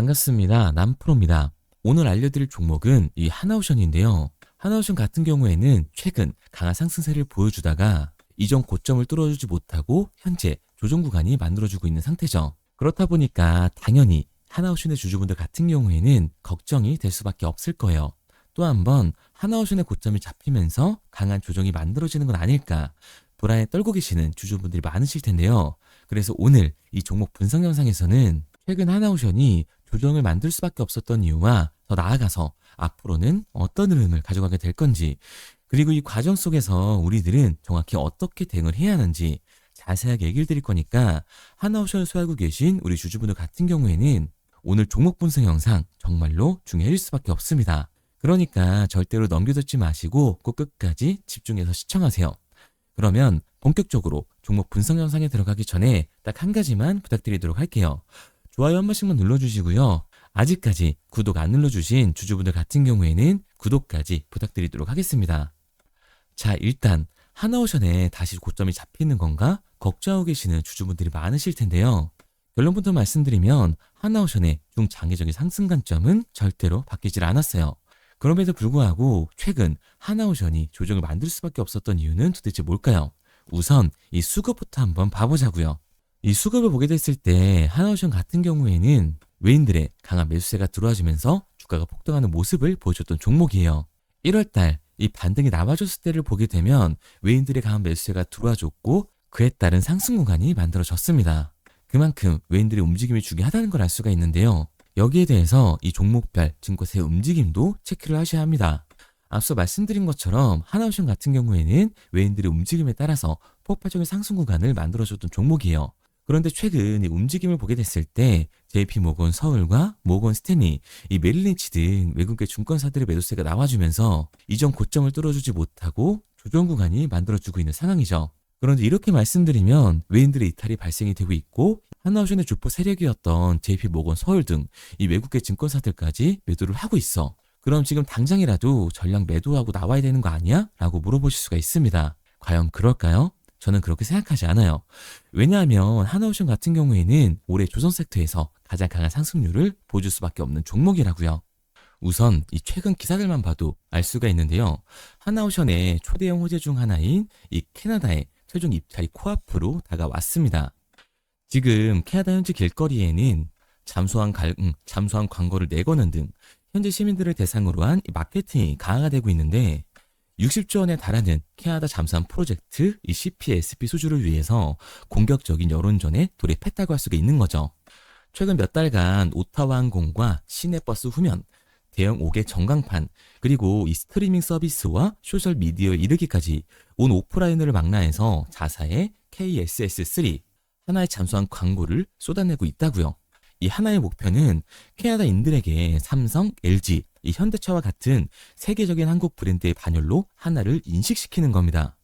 반갑습니다. 남프로입니다. 오늘 알려드릴 종목은 이 하나오션인데요. 하나오션 같은 경우에는 최근 강한 상승세를 보여주다가 이전 고점을 뚫어주지 못하고 현재 조정 구간이 만들어지고 있는 상태죠. 그렇다 보니까 당연히 하나오션의 주주분들 같은 경우에는 걱정이 될 수밖에 없을 거예요. 또 한 번 하나오션의 고점이 잡히면서 강한 조정이 만들어지는 건 아닐까 불안에 떨고 계시는 주주분들이 많으실 텐데요. 그래서 오늘 이 종목 분석 영상에서는 최근 하나오션이 조정을 만들 수밖에 없었던 이유와 더 나아가서 앞으로는 어떤 흐름을 가져가게 될 건지, 그리고 이 과정 속에서 우리들은 정확히 어떻게 대응을 해야 하는지 자세하게 얘기를 드릴 거니까 하나오션을 소유하고 계신 우리 주주분들 같은 경우에는 오늘 종목 분석 영상 정말로 중요해질 수밖에 없습니다. 그러니까 절대로 넘겨듣지 마시고 꼭 끝까지 집중해서 시청하세요. 그러면 본격적으로 종목 분석 영상에 들어가기 전에 딱 한 가지만 부탁드리도록 할게요. 좋아요 한 번씩만 눌러주시고요. 아직까지 구독 안 눌러주신 주주분들 같은 경우에는 구독까지 부탁드리도록 하겠습니다. 자, 일단 하나오션에 다시 고점이 잡히는 건가 걱정하고 계시는 주주분들이 많으실 텐데요. 결론부터 말씀드리면 하나오션의 중장기적인 상승 관점은 절대로 바뀌질 않았어요. 그럼에도 불구하고 최근 하나오션이 조정을 만들 수밖에 없었던 이유는 도대체 뭘까요? 우선 이 수급부터 한번 봐보자고요. 이 수급을 보게 됐을 때 하나오션 같은 경우에는 외인들의 강한 매수세가 들어와주면서 주가가 폭등하는 모습을 보여줬던 종목이에요. 1월달 이 반등이 나와줬을 때를 보게 되면 외인들의 강한 매수세가 들어와줬고 그에 따른 상승 구간이 만들어졌습니다. 그만큼 외인들의 움직임이 중요하다는 걸 알 수가 있는데요. 여기에 대해서 이 종목별 증권사의 움직임도 체크를 하셔야 합니다. 앞서 말씀드린 것처럼 하나오션 같은 경우에는 외인들의 움직임에 따라서 폭발적인 상승 구간을 만들어줬던 종목이에요. 그런데 최근 이 움직임을 보게 됐을 때 JP모건 서울과 모건 스탠리, 이 메릴린치 등 외국계 증권사들의 매도세가 나와주면서 이전 고점을 뚫어주지 못하고 조정 구간이 만들어지고 있는 상황이죠. 그런데 이렇게 말씀드리면 외인들의 이탈이 발생이 되고 있고 하나오션의 주포 세력이었던 JP모건 서울 등 이 외국계 증권사들까지 매도를 하고 있어. 그럼 지금 당장이라도 전량 매도하고 나와야 되는 거 아니야? 라고 물어보실 수가 있습니다. 과연 그럴까요? 저는 그렇게 생각하지 않아요. 왜냐하면 하나오션 같은 경우에는 올해 조선 섹터에서 가장 강한 상승률을 보여줄 수밖에 없는 종목이라고요. 우선 이 최근 기사들만 봐도 알 수가 있는데요. 하나오션의 초대형 호재 중 하나인 이 캐나다의 최종 입찰이 코앞으로 다가왔습니다. 지금 캐나다 현지 길거리에는 잠수함 광고를 내거는 등 현지 시민들을 대상으로 한 마케팅이 강화가 되고 있는데 60조 원에 달하는 캐나다 잠수함 프로젝트 이 CPSP 수주를 위해서 공격적인 여론전에 돌입했다고 할 수가 있는 거죠. 최근 몇 달간 오타와 항공과 시내버스 후면, 대형 5개 전광판, 그리고 이 스트리밍 서비스와 소셜 미디어에 이르기까지 온 오프라인을 망라해서 자사의 KSS3 하나의 잠수함 광고를 쏟아내고 있다고요. 이 하나의 목표는 캐나다인들에게 삼성, LG, 이 현대차와 같은 세계적인 한국 브랜드의 반열로 하나를 인식시키는 겁니다.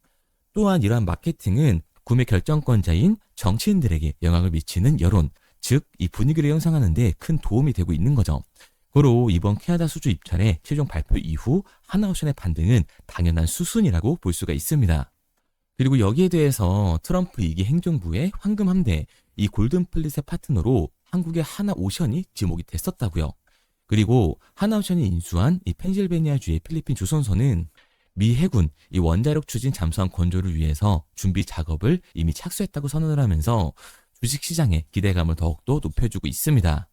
또한 이러한 마케팅은 구매 결정권자인 정치인들에게 영향을 미치는 여론, 즉 이 분위기를 형성하는 데 큰 도움이 되고 있는 거죠. 고로 이번 캐나다 수주 입찰의 최종 발표 이후 하나오션의 반등은 당연한 수순이라고 볼 수가 있습니다. 그리고 여기에 대해서 트럼프 2기 행정부의 황금 함대, 이 골든플릿의 파트너로 한국의 하나오션이 지목이 됐었다고요. 그리고 하나오션이 인수한 이 펜실베니아주의 필리핀 조선소는 미 해군 이 원자력 추진 잠수함 건조를 위해서 준비 작업을 이미 착수했다고 선언을 하면서 주식시장의 기대감을 더욱더 높여주고 있습니다.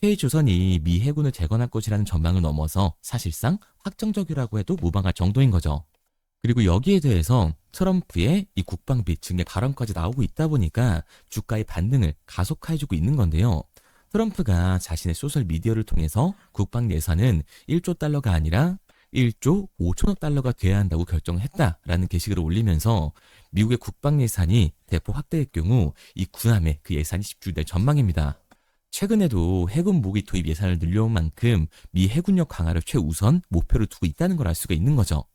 K조선이 미 해군을 재건할 것이라는 전망을 넘어서 사실상 확정적이라고 해도 무방할 정도인 거죠. 그리고 여기에 대해서 트럼프의 이 국방비 증액 발언까지 나오고 있다 보니까 주가의 반등을 가속화해주고 있는 건데요. 트럼프가 자신의 소셜미디어를 통해서 국방 예산은 1조 달러가 아니라 1조 5천억 달러가 돼야 한다고 결정했다라는 게시글을 올리면서 미국의 국방 예산이 대폭 확대할 경우 이 군함에 그 예산이 집중될 전망입니다. 최근에도 해군 무기 투입 예산을 늘려온 만큼 미 해군력 강화를 최우선 목표로 두고 있다는 걸 알 수가 있는 거죠.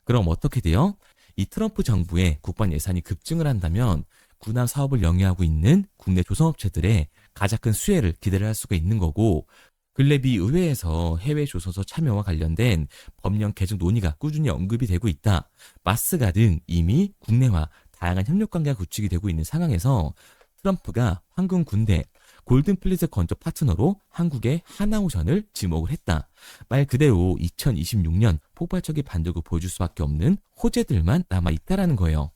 그럼 어떻게 돼요? 이 트럼프 정부의 국방 예산이 급증을 한다면 군함 사업을 영위하고 있는 국내 조선업체들의 가장 큰 수혜를 기대를 할 수가 있는 거고, 근래 미 의회에서 해외 조선소 참여와 관련된 법령 개정 논의가 꾸준히 언급이 되고 있다. 마스가 등 이미 국내와 다양한 협력 관계가 구축이 되고 있는 상황에서 트럼프가 황금 군대, 골든플릿을 건조 파트너로 한국의 하나오션을 지목을 했다. 말 그대로 2026년 폭발적인 반등을 보여줄 수밖에 없는 호재들만 남아있다라는 거예요.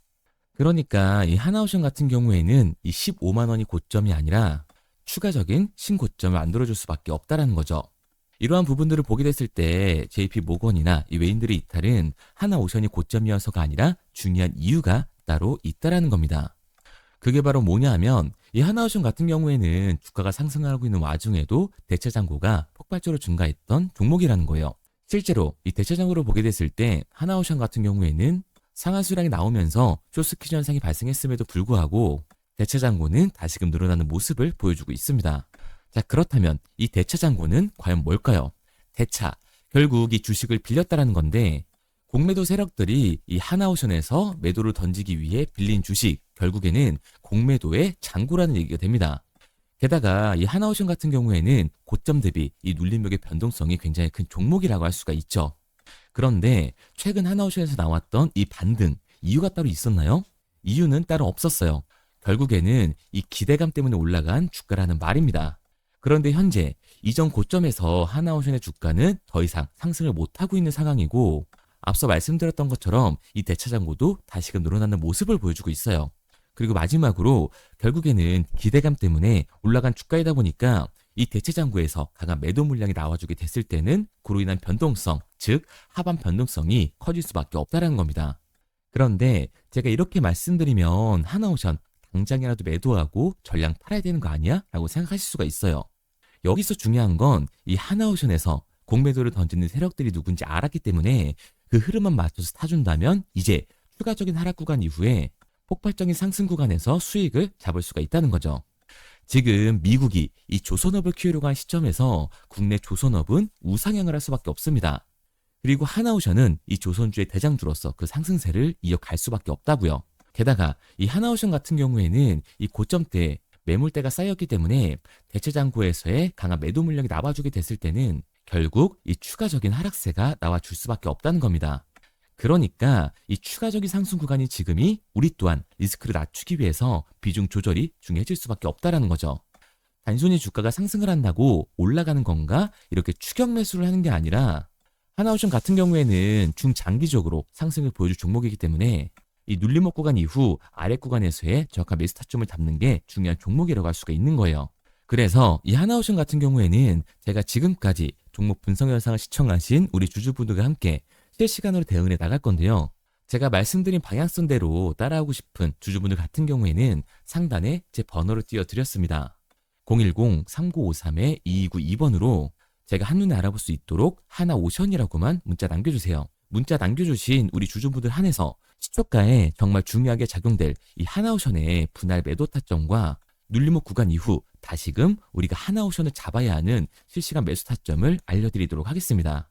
그러니까 이 하나오션 같은 경우에는 이 15만 원이 고점이 아니라 추가적인 신고점을 만들어줄 수밖에 없다라는 거죠. 이러한 부분들을 보게 됐을 때 JP 모건이나 이 외인들의 이탈은 하나오션이 고점이어서가 아니라 중요한 이유가 따로 있다라는 겁니다. 그게 바로 뭐냐 하면 이 하나오션 같은 경우에는 주가가 상승하고 있는 와중에도 대체 잔고가 폭발적으로 증가했던 종목이라는 거예요. 실제로 이 대체 잔고를 보게 됐을 때 하나오션 같은 경우에는 상한 수량이 나오면서 쇼스퀴즈 현상이 발생했음에도 불구하고 대체 잔고는 다시금 늘어나는 모습을 보여주고 있습니다. 자, 그렇다면 이 대차 잔고는 과연 뭘까요? 대차, 결국 이 주식을 빌렸다라는 건데 공매도 세력들이 이 하나오션에서 매도를 던지기 위해 빌린 주식, 결국에는 공매도의 잔고라는 얘기가 됩니다. 게다가 이 하나오션 같은 경우에는 고점 대비 이 눌림목의 변동성이 굉장히 큰 종목이라고 할 수가 있죠. 그런데 최근 하나오션에서 나왔던 이 반등, 이유가 따로 있었나요? 이유는 따로 없었어요. 결국에는 이 기대감 때문에 올라간 주가라는 말입니다. 그런데 현재 이전 고점에서 하나오션의 주가는 더 이상 상승을 못하고 있는 상황이고 앞서 말씀드렸던 것처럼 이 대차 잔고도 다시금 늘어나는 모습을 보여주고 있어요. 그리고 마지막으로 결국에는 기대감 때문에 올라간 주가이다 보니까 이 대체 잔고에서 강한 매도 물량이 나와주게 됐을 때는 그로 인한 변동성, 즉 하반 변동성이 커질 수밖에 없다는 겁니다. 그런데 제가 이렇게 말씀드리면 하나오션 당장이라도 매도하고 전량 팔아야 되는 거 아니야? 라고 생각하실 수가 있어요. 여기서 중요한 건 이 하나오션에서 공매도를 던지는 세력들이 누군지 알았기 때문에 그 흐름만 맞춰서 타준다면 이제 추가적인 하락 구간 이후에 폭발적인 상승 구간에서 수익을 잡을 수가 있다는 거죠. 지금 미국이 이 조선업을 키우려고 한 시점에서 국내 조선업은 우상향을 할 수밖에 없습니다. 그리고 하나오션은 이 조선주의 대장주로서 그 상승세를 이어갈 수밖에 없다고요. 게다가 이 하나오션 같은 경우에는 이 고점대 매물대가 쌓였기 때문에 대체 잔고에서의 강한 매도 물량이 나와주게 됐을 때는 결국 이 추가적인 하락세가 나와줄 수밖에 없다는 겁니다. 그러니까 이 추가적인 상승 구간이 지금이 우리 또한 리스크를 낮추기 위해서 비중 조절이 중요해질 수밖에 없다라는 거죠. 단순히 주가가 상승을 한다고 올라가는 건가 이렇게 추격 매수를 하는 게 아니라 하나오션 같은 경우에는 중장기적으로 상승을 보여줄 종목이기 때문에 이 눌림목 구간 이후 아래 구간에서의 정확한 매수 타점을 잡는 게 중요한 종목이라고 할 수가 있는 거예요. 그래서 이 하나오션 같은 경우에는 제가 지금까지 종목 분석 영상을 시청하신 우리 주주분들과 함께 실시간으로 대응해 나갈 건데요. 제가 말씀드린 방향성대로 따라하고 싶은 주주분들 같은 경우에는 상단에 제 번호를 띄워드렸습니다. 010-3953-2292번으로 제가 한눈에 알아볼 수 있도록 하나오션이라고만 문자 남겨주세요. 문자 남겨주신 우리 주주분들 한해서 시초가에 정말 중요하게 작용될 이 하나오션의 분할 매도 타점과 눌림목 구간 이후 다시금 우리가 하나오션을 잡아야 하는 실시간 매수 타점을 알려드리도록 하겠습니다.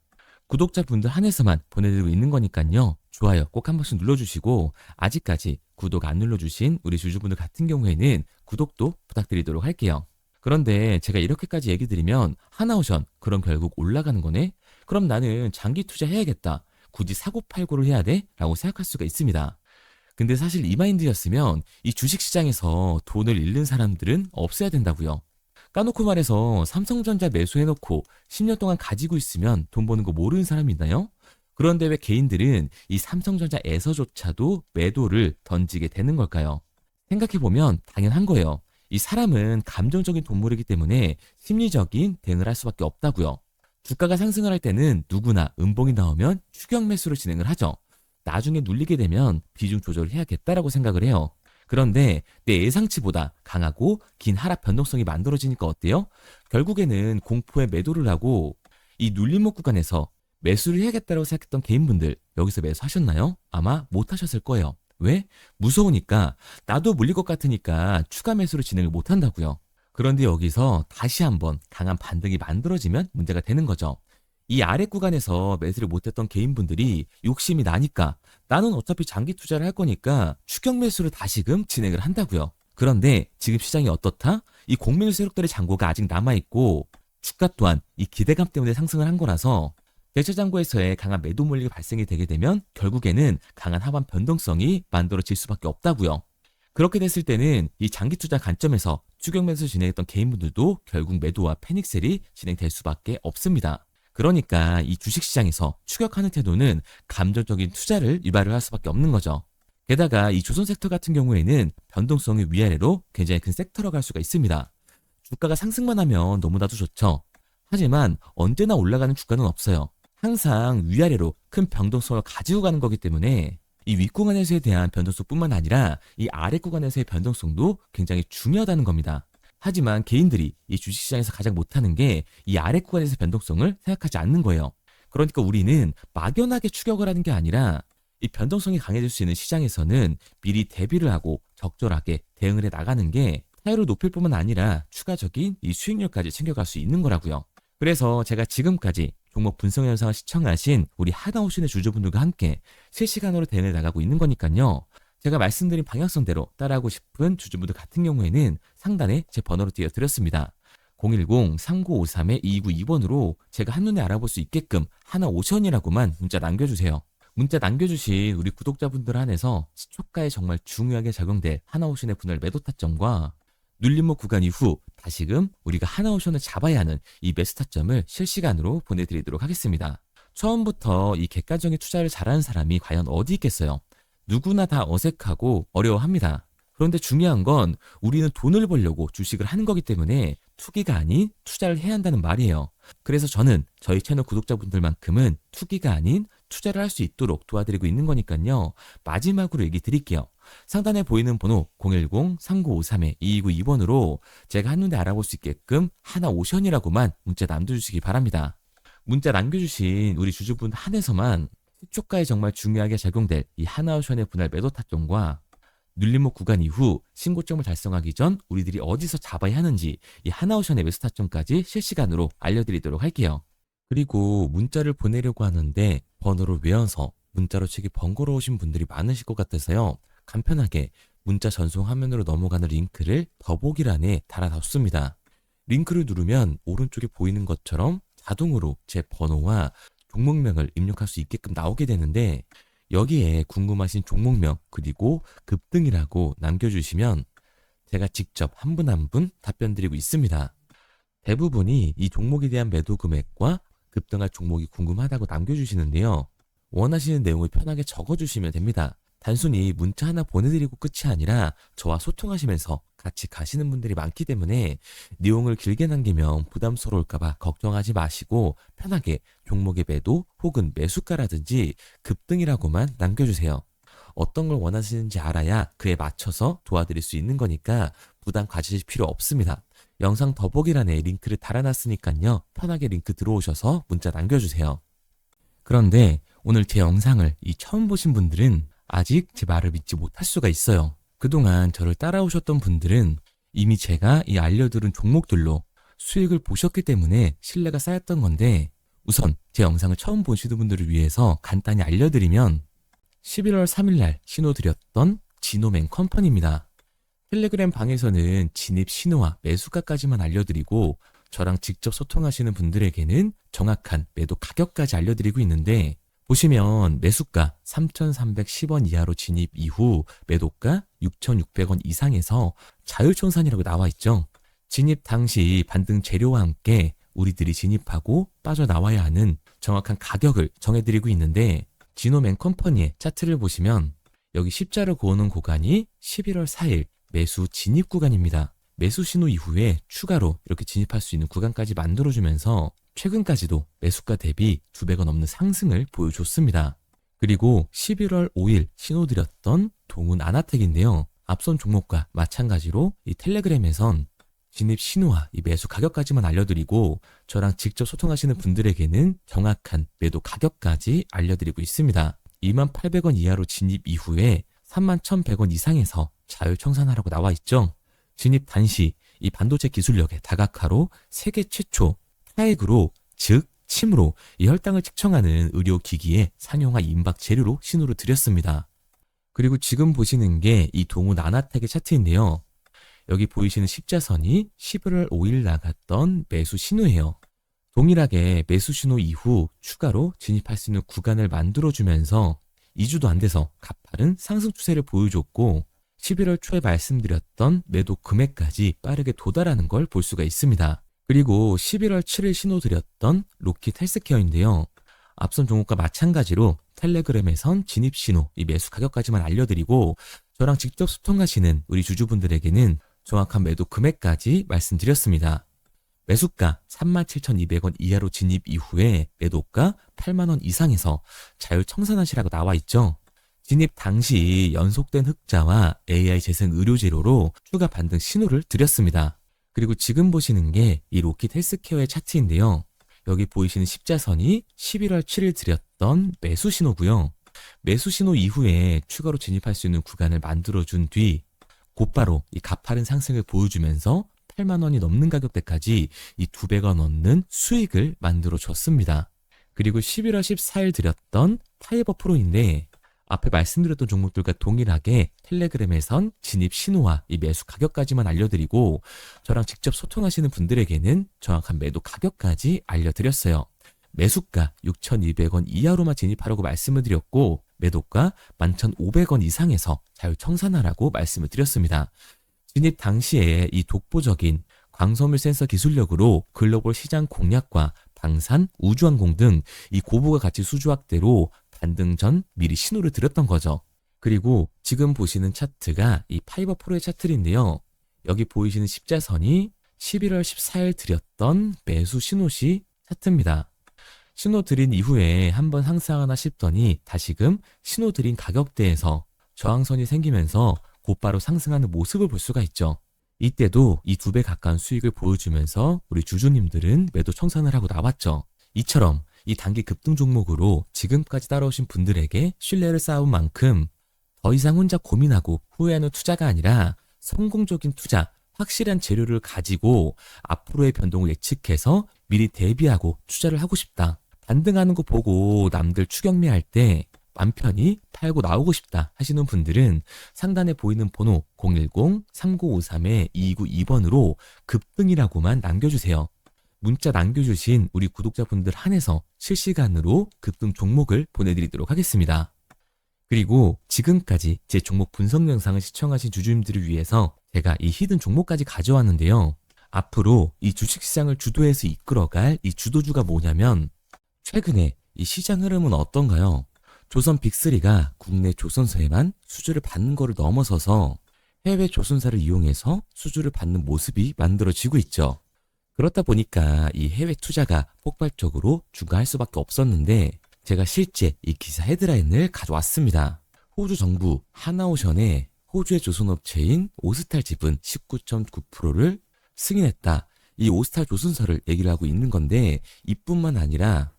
구독자분들 한해서만 보내드리고 있는 거니까요. 좋아요 꼭 한 번씩 눌러주시고 아직까지 구독 안 눌러주신 우리 주주분들 같은 경우에는 구독도 부탁드리도록 할게요. 그런데 제가 이렇게까지 얘기 드리면 하나오션 그럼 결국 올라가는 거네? 그럼 나는 장기 투자해야겠다. 굳이 사고팔고를 해야 돼? 라고 생각할 수가 있습니다. 근데 사실 이 마인드였으면 이 주식시장에서 돈을 잃는 사람들은 없어야 된다고요. 까놓고 말해서 삼성전자 매수해놓고 10년 동안 가지고 있으면 돈 버는 거 모르는 사람이 있나요? 그런데 왜 개인들은 이 삼성전자에서조차도 매도를 던지게 되는 걸까요? 생각해보면 당연한 거예요. 이 사람은 감정적인 동물이기 때문에 심리적인 대응을 할 수밖에 없다고요. 주가가 상승을 할 때는 누구나 음봉이 나오면 추격 매수를 진행을 하죠. 나중에 눌리게 되면 비중 조절을 해야겠다라고 생각을 해요. 그런데 내 예상치보다 강하고 긴 하락 변동성이 만들어지니까 어때요? 결국에는 공포에 매도를 하고 이 눌림목 구간에서 매수를 해야겠다고 생각했던 개인분들 여기서 매수하셨나요? 아마 못하셨을 거예요. 왜? 무서우니까 나도 물릴 것 같으니까 추가 매수를 진행을 못한다고요. 그런데 여기서 다시 한번 강한 반등이 만들어지면 문제가 되는 거죠. 이 아래 구간에서 매수를 못했던 개인분들이 욕심이 나니까 나는 어차피 장기 투자를 할 거니까 추격 매수를 다시금 진행을 한다고요. 그런데 지금 시장이 어떻다? 이 공매도 세력들의 잔고가 아직 남아있고 주가 또한 이 기대감 때문에 상승을 한 거라서 대체 잔고에서의 강한 매도 물량이 발생이 되게 되면 결국에는 강한 하반 변동성이 만들어질 수밖에 없다고요. 그렇게 됐을 때는 이 장기 투자 관점에서 추격 매수 진행했던 개인분들도 결국 매도와 패닉셀이 진행될 수밖에 없습니다. 그러니까 이 주식시장에서 추격하는 태도는 감정적인 투자를 유발을 할 수밖에 없는 거죠. 게다가 이 조선 섹터 같은 경우에는 변동성이 위아래로 굉장히 큰 섹터라고 할 수가 있습니다. 주가가 상승만 하면 너무나도 좋죠. 하지만 언제나 올라가는 주가는 없어요. 항상 위아래로 큰 변동성을 가지고 가는 거기 때문에 이 윗구간에서에 대한 변동성뿐만 아니라 이 아랫구간에서의 변동성도 굉장히 중요하다는 겁니다. 하지만 개인들이 이 주식시장에서 가장 못하는 게 이 아랫구간에서의 변동성을 생각하지 않는 거예요. 그러니까 우리는 막연하게 추격을 하는 게 아니라 이 변동성이 강해질 수 있는 시장에서는 미리 대비를 하고 적절하게 대응을 해 나가는 게 타율을 높일 뿐만 아니라 추가적인 이 수익률까지 챙겨갈 수 있는 거라고요. 그래서 제가 지금까지 종목 분석 영상을 시청하신 우리 하나오션의 주주분들과 함께 실시간으로 대응해 나가고 있는 거니까요. 제가 말씀드린 방향성대로 따라하고 싶은 주주분들 같은 경우에는 상단에 제 번호로 띄워드렸습니다. 010-3953-2292번으로 제가 한눈에 알아볼 수 있게끔 하나오션이라고만 문자 남겨주세요. 문자 남겨주신 우리 구독자분들 한해서 시초가에 정말 중요하게 작용될 하나오션의 분할 매도 타점과 눌림목 구간 이후 다시금 우리가 하나오션을 잡아야 하는 이 매수 타점을 실시간으로 보내드리도록 하겠습니다. 처음부터 이 객관적인 투자를 잘하는 사람이 과연 어디 있겠어요? 누구나 다 어색하고 어려워합니다. 그런데 중요한 건 우리는 돈을 벌려고 주식을 하는 거기 때문에 투기가 아닌 투자를 해야 한다는 말이에요. 그래서 저는 저희 채널 구독자분들만큼은 투기가 아닌 투자를 할 수 있도록 도와드리고 있는 거니까요. 마지막으로 얘기 드릴게요. 상단에 보이는 번호 010-3953-2292번으로 제가 한눈에 알아볼 수 있게끔 하나오션이라고만 문자 남겨주시기 바랍니다. 문자 남겨주신 우리 주주분 한해서만 시초가에 정말 중요하게 작용될 이 하나오션의 분할 매도 타점과 눌림목 구간 이후 신고점을 달성하기 전 우리들이 어디서 잡아야 하는지 이 하나오션의 매수 타점까지 실시간으로 알려드리도록 할게요. 그리고 문자를 보내려고 하는데 번호를 외워서 문자로 치기 번거로우신 분들이 많으실 것 같아서요. 간편하게 문자 전송 화면으로 넘어가는 링크를 더보기란에 달아놨습니다. 링크를 누르면 오른쪽에 보이는 것처럼 자동으로 제 번호와 종목명을 입력할 수 있게끔 나오게 되는데 여기에 궁금하신 종목명 그리고 급등이라고 남겨주시면 제가 직접 한 분 한 분 답변 드리고 있습니다. 대부분이 이 종목에 대한 매도 금액과 급등할 종목이 궁금하다고 남겨주시는데요. 원하시는 내용을 편하게 적어주시면 됩니다. 단순히 문자 하나 보내드리고 끝이 아니라 저와 소통하시면서 같이 가시는 분들이 많기 때문에 내용을 길게 남기면 부담스러울까봐 걱정하지 마시고 편하게 종목의 매도 혹은 매수가라든지 급등이라고만 남겨주세요. 어떤 걸 원하시는지 알아야 그에 맞춰서 도와드릴 수 있는 거니까 부담 가지실 필요 없습니다. 영상 더보기란에 링크를 달아놨으니까요. 편하게 링크 들어오셔서 문자 남겨주세요. 그런데 오늘 제 영상을 처음 보신 분들은 아직 제 말을 믿지 못할 수가 있어요. 그동안 저를 따라오셨던 분들은 이미 제가 이 알려드린 종목들로 수익을 보셨기 때문에 신뢰가 쌓였던 건데 우선 제 영상을 처음 보시는 분들을 위해서 간단히 알려드리면 11월 3일날 신호드렸던 지노맨 컴퍼니입니다. 텔레그램 방에서는 진입 신호와 매수가까지만 알려드리고 저랑 직접 소통하시는 분들에게는 정확한 매도 가격까지 알려드리고 있는데 보시면 매수가 3,310원 이하로 진입 이후 매도가 6,600원 이상에서 자율청산이라고 나와 있죠. 진입 당시 반등 재료와 함께 우리들이 진입하고 빠져나와야 하는 정확한 가격을 정해드리고 있는데 지노맨 컴퍼니의 차트를 보시면 여기 십자를 그어놓은 구간이 11월 4일 매수 진입 구간입니다. 매수 신호 이후에 추가로 이렇게 진입할 수 있는 구간까지 만들어주면서 최근까지도 매수가 대비 2배가 넘는 상승을 보여줬습니다. 그리고 11월 5일 신호드렸던 동훈 아나텍인데요. 앞선 종목과 마찬가지로 이 텔레그램에선 진입 신호와 이 매수 가격까지만 알려드리고 저랑 직접 소통하시는 분들에게는 정확한 매도 가격까지 알려드리고 있습니다. 28,000원 이하로 진입 이후에 31,100원 이상에서 자율청산하라고 나와 있죠. 진입 단시 이 반도체 기술력의 다각화로 세계 최초 타액으로 즉 침으로 이 혈당을 측정하는 의료기기의 상용화 임박 재료로 신호를 드렸습니다. 그리고 지금 보시는 게 이 동훈 아나텍의 차트인데요. 여기 보이시는 십자선이 11월 5일 나갔던 매수 신호예요. 동일하게 매수 신호 이후 추가로 진입할 수 있는 구간을 만들어주면서 2주도 안 돼서 가파른 상승 추세를 보여줬고 11월 초에 말씀드렸던 매도 금액까지 빠르게 도달하는 걸 볼 수가 있습니다. 그리고 11월 7일 신호 드렸던 로킷 헬스케어인데요. 앞선 종목과 마찬가지로 텔레그램에선 진입 신호, 이 매수 가격까지만 알려드리고 저랑 직접 소통하시는 우리 주주분들에게는 정확한 매도 금액까지 말씀드렸습니다. 매수가 37,200원 이하로 진입 이후에 매도가 8만원 이상에서 자율 청산하시라고 나와 있죠. 진입 당시 연속된 흑자와 AI 재생 의료 재료로 추가 반등 신호를 드렸습니다. 그리고 지금 보시는 게 이 로킷 헬스케어의 차트인데요. 여기 보이시는 십자선이 11월 7일 드렸던 매수 신호고요. 매수 신호 이후에 추가로 진입할 수 있는 구간을 만들어준 뒤 곧바로 이 가파른 상승을 보여주면서 8만 원이 넘는 가격대까지 이 2배가 넘는 수익을 만들어 줬습니다. 그리고 11월 14일 드렸던 파이버 프로인데 앞에 말씀드렸던 종목들과 동일하게 텔레그램에선 진입 신호와 이 매수 가격까지만 알려드리고 저랑 직접 소통하시는 분들에게는 정확한 매도 가격까지 알려드렸어요. 매수가 6,200원 이하로만 진입하라고 말씀을 드렸고 매도가 11,500원 이상에서 자율 청산하라고 말씀을 드렸습니다. 진입 당시에 이 독보적인 광섬유 센서 기술력으로 글로벌 시장 공략과 방산, 우주항공 등 이 고부가 가치 수주 확대로 반등 전 미리 신호를 드렸던 거죠. 그리고 지금 보시는 차트가 이 파이버 프로의 차트인데요. 여기 보이시는 십자선이 11월 14일 드렸던 매수 신호시 차트입니다. 신호 드린 이후에 한번 상승하나 싶더니 다시금 신호 드린 가격대에서 저항선이 생기면서 곧바로 상승하는 모습을 볼 수가 있죠. 이때도 이 2배 가까운 수익을 보여주면서 우리 주주님들은 매도 청산을 하고 나왔죠. 이처럼 이 단기 급등 종목으로 지금까지 따라오신 분들에게 신뢰를 쌓은 만큼 더 이상 혼자 고민하고 후회하는 투자가 아니라 성공적인 투자, 확실한 재료를 가지고 앞으로의 변동을 예측해서 미리 대비하고 투자를 하고 싶다. 반등하는 거 보고 남들 추격매할 때 맘 편히 팔고 나오고 싶다 하시는 분들은 상단에 보이는 번호 010-3953-2292번으로 급등이라고만 남겨주세요. 문자 남겨주신 우리 구독자분들 한해서 실시간으로 급등 종목을 보내드리도록 하겠습니다. 그리고 지금까지 제 종목 분석 영상을 시청하신 주주님들을 위해서 제가 이 히든 종목까지 가져왔는데요. 앞으로 이 주식시장을 주도해서 이끌어갈 이 주도주가 뭐냐면 최근에 이 시장 흐름은 어떤가요? 조선 빅3가 국내 조선사에만 수주를 받는 거를 넘어서서 해외 조선사를 이용해서 수주를 받는 모습이 만들어지고 있죠. 그렇다 보니까 이 해외 투자가 폭발적으로 증가할 수밖에 없었는데 제가 실제 이 기사 헤드라인을 가져왔습니다. 호주 정부 하나오션에 호주의 조선업체인 오스탈 지분 19.9%를 승인했다. 이 오스탈 조선사를 얘기를 하고 있는 건데 이뿐만 아니라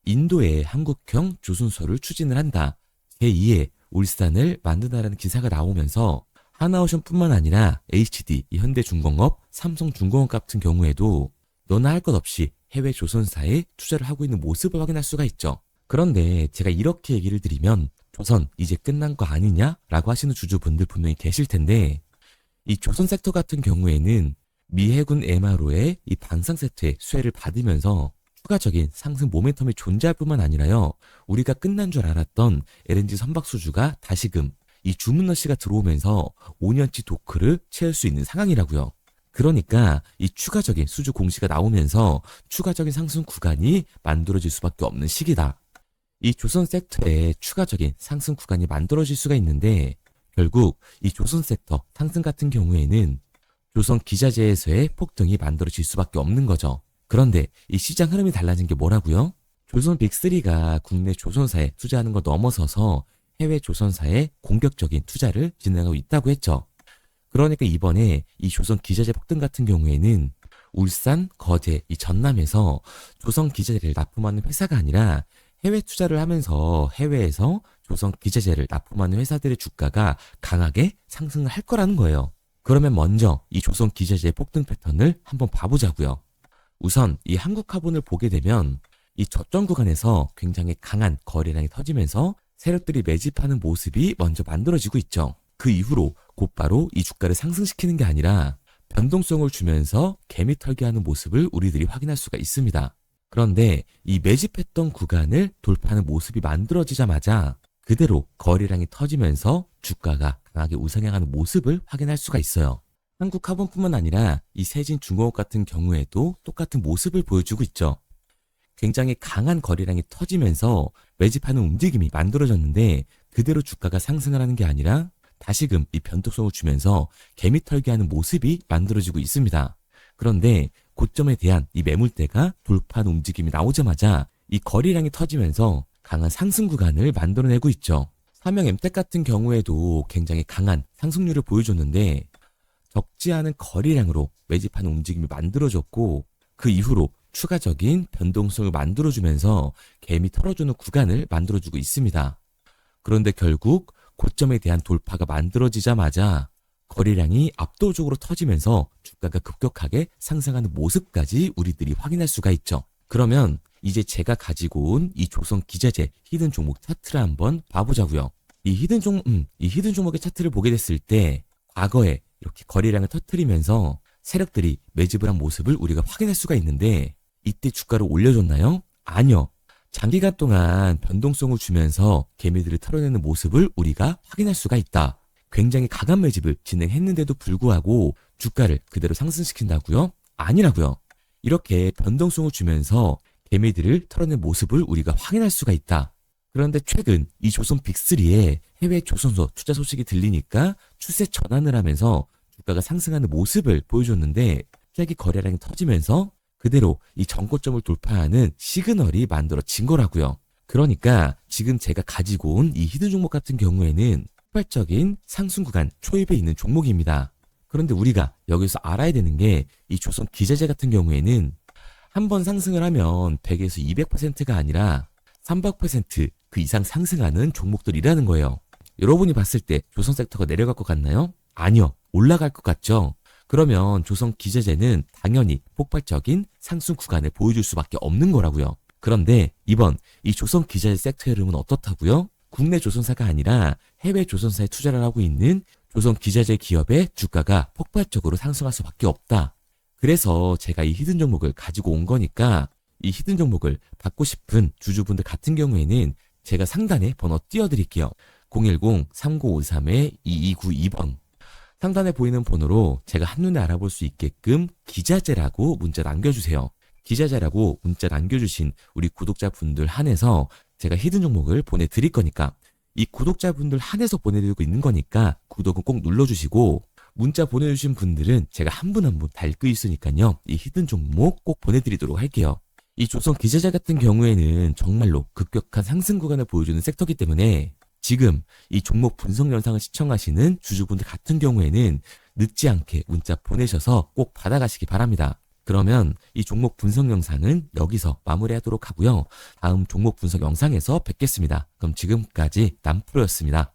인도의 한국형 조선소를 추진을 한다. 제2의 울산을 만든다라는 기사가 나오면서 하나오션뿐만 아니라 HD, 현대중공업, 삼성중공업 같은 경우에도 너나 할 것 없이 해외 조선사에 투자를 하고 있는 모습을 확인할 수가 있죠. 그런데 제가 이렇게 얘기를 드리면 조선 이제 끝난 거 아니냐라고 하시는 주주분들 분명히 계실 텐데 이 조선 섹터 같은 경우에는 미 해군 MRO의 이 방산 세트의 수혜를 받으면서 추가적인 상승 모멘텀이 존재할 뿐만 아니라요. 우리가 끝난 줄 알았던 LNG 선박 수주가 다시금 이 주문러시가 들어오면서 5년치 도크를 채울 수 있는 상황이라고요. 그러니까 이 추가적인 수주 공시가 나오면서 추가적인 상승 구간이 만들어질 수밖에 없는 시기다. 이 조선 섹터에 추가적인 상승 구간이 만들어질 수가 있는데 결국 이 조선 섹터 상승 같은 경우에는 조선 기자재에서의 폭등이 만들어질 수밖에 없는 거죠. 그런데 이 시장 흐름이 달라진 게 뭐라고요? 조선 빅3가 국내 조선사에 투자하는 걸 넘어서서 해외 조선사에 공격적인 투자를 진행하고 있다고 했죠. 그러니까 이번에 이 조선 기자재 폭등 같은 경우에는 울산, 거제, 이 전남에서 조선 기자재를 납품하는 회사가 아니라 해외 투자를 하면서 해외에서 조선 기자재를 납품하는 회사들의 주가가 강하게 상승을 할 거라는 거예요. 그러면 먼저 이 조선 기자재의 폭등 패턴을 한번 봐보자고요. 우선 이 한국화본을 보게 되면 이 저점 구간에서 굉장히 강한 거래량이 터지면서 세력들이 매집하는 모습이 먼저 만들어지고 있죠. 그 이후로 곧바로 이 주가를 상승시키는 게 아니라 변동성을 주면서 개미 털기하는 모습을 우리들이 확인할 수가 있습니다. 그런데 이 매집했던 구간을 돌파하는 모습이 만들어지자마자 그대로 거래량이 터지면서 주가가 강하게 우상향하는 모습을 확인할 수가 있어요. 한국화본뿐만 아니라 이 세진중공업 같은 경우에도 똑같은 모습을 보여주고 있죠. 굉장히 강한 거래량이 터지면서 매집하는 움직임이 만들어졌는데 그대로 주가가 상승을 하는 게 아니라 다시금 이 변동성을 주면서 개미 털기 하는 모습이 만들어지고 있습니다. 그런데 고점에 대한 이 매물대가 돌파하는 움직임이 나오자마자 이 거래량이 터지면서 강한 상승 구간을 만들어내고 있죠. 삼형 엠텍 같은 경우에도 굉장히 강한 상승률을 보여줬는데 적지 않은 거래량으로 매집하는 움직임이 만들어졌고 그 이후로 추가적인 변동성을 만들어주면서 개미 털어주는 구간을 만들어주고 있습니다. 그런데 결국 고점에 대한 돌파가 만들어지자마자 거래량이 압도적으로 터지면서 주가가 급격하게 상승하는 모습까지 우리들이 확인할 수가 있죠. 그러면 이제 제가 가지고 온 이 조선 기자재 히든 종목 차트를 한번 봐보자고요. 이 히든 종목의 차트를 보게 됐을 때 과거에 이렇게 거래량을 터뜨리면서 세력들이 매집을 한 모습을 우리가 확인할 수가 있는데 이때 주가를 올려줬나요? 아니요. 장기간 동안 변동성을 주면서 개미들을 털어내는 모습을 우리가 확인할 수가 있다. 굉장히 강한 매집을 진행했는데도 불구하고 주가를 그대로 상승시킨다고요? 아니라고요. 이렇게 변동성을 주면서 개미들을 털어낸 모습을 우리가 확인할 수가 있다. 그런데 최근 이 조선 빅3의 해외 조선소 투자 소식이 들리니까 추세 전환을 하면서 주가가 상승하는 모습을 보여줬는데 갑자기 거래량이 터지면서 그대로 이 전고점을 돌파하는 시그널이 만들어진 거라고요. 그러니까 지금 제가 가지고 온 이 히든 종목 같은 경우에는 폭발적인 상승 구간 초입에 있는 종목입니다. 그런데 우리가 여기서 알아야 되는 게 이 조선 기자재 같은 경우에는 한번 상승을 하면 100에서 200%가 아니라 300%그 이상 상승하는 종목들이라는 거예요. 여러분이 봤을 때 조선 섹터가 내려갈 것 같나요? 아니요. 올라갈 것 같죠? 그러면 조선 기자재는 당연히 폭발적인 상승 구간을 보여줄 수밖에 없는 거라고요. 그런데 이번 이 조선 기자재 섹터의 흐름은 어떻다고요? 국내 조선사가 아니라 해외 조선사에 투자를 하고 있는 조선 기자재 기업의 주가가 폭발적으로 상승할 수밖에 없다. 그래서 제가 이 히든 종목을 가지고 온 거니까 이 히든 종목을 받고 싶은 주주분들 같은 경우에는 제가 상단에 번호 띄워드릴게요. 010-3953-2292번 상단에 보이는 번호로 제가 한눈에 알아볼 수 있게끔 기자재라고 문자 남겨주세요. 기자재라고 문자 남겨주신 우리 구독자분들 한해서 제가 히든 종목을 보내드릴 거니까 이 구독자분들 한해서 보내드리고 있는 거니까 구독은 꼭 눌러주시고 문자 보내주신 분들은 제가 한 분 한 분 다 읽고 있으니까요. 이 히든 종목 꼭 보내드리도록 할게요. 이 조선 기자재 같은 경우에는 정말로 급격한 상승 구간을 보여주는 섹터이기 때문에 지금 이 종목 분석 영상을 시청하시는 주주분들 같은 경우에는 늦지 않게 문자 보내셔서 꼭 받아가시기 바랍니다. 그러면 이 종목 분석 영상은 여기서 마무리하도록 하고요. 다음 종목 분석 영상에서 뵙겠습니다. 그럼 지금까지 남프로였습니다.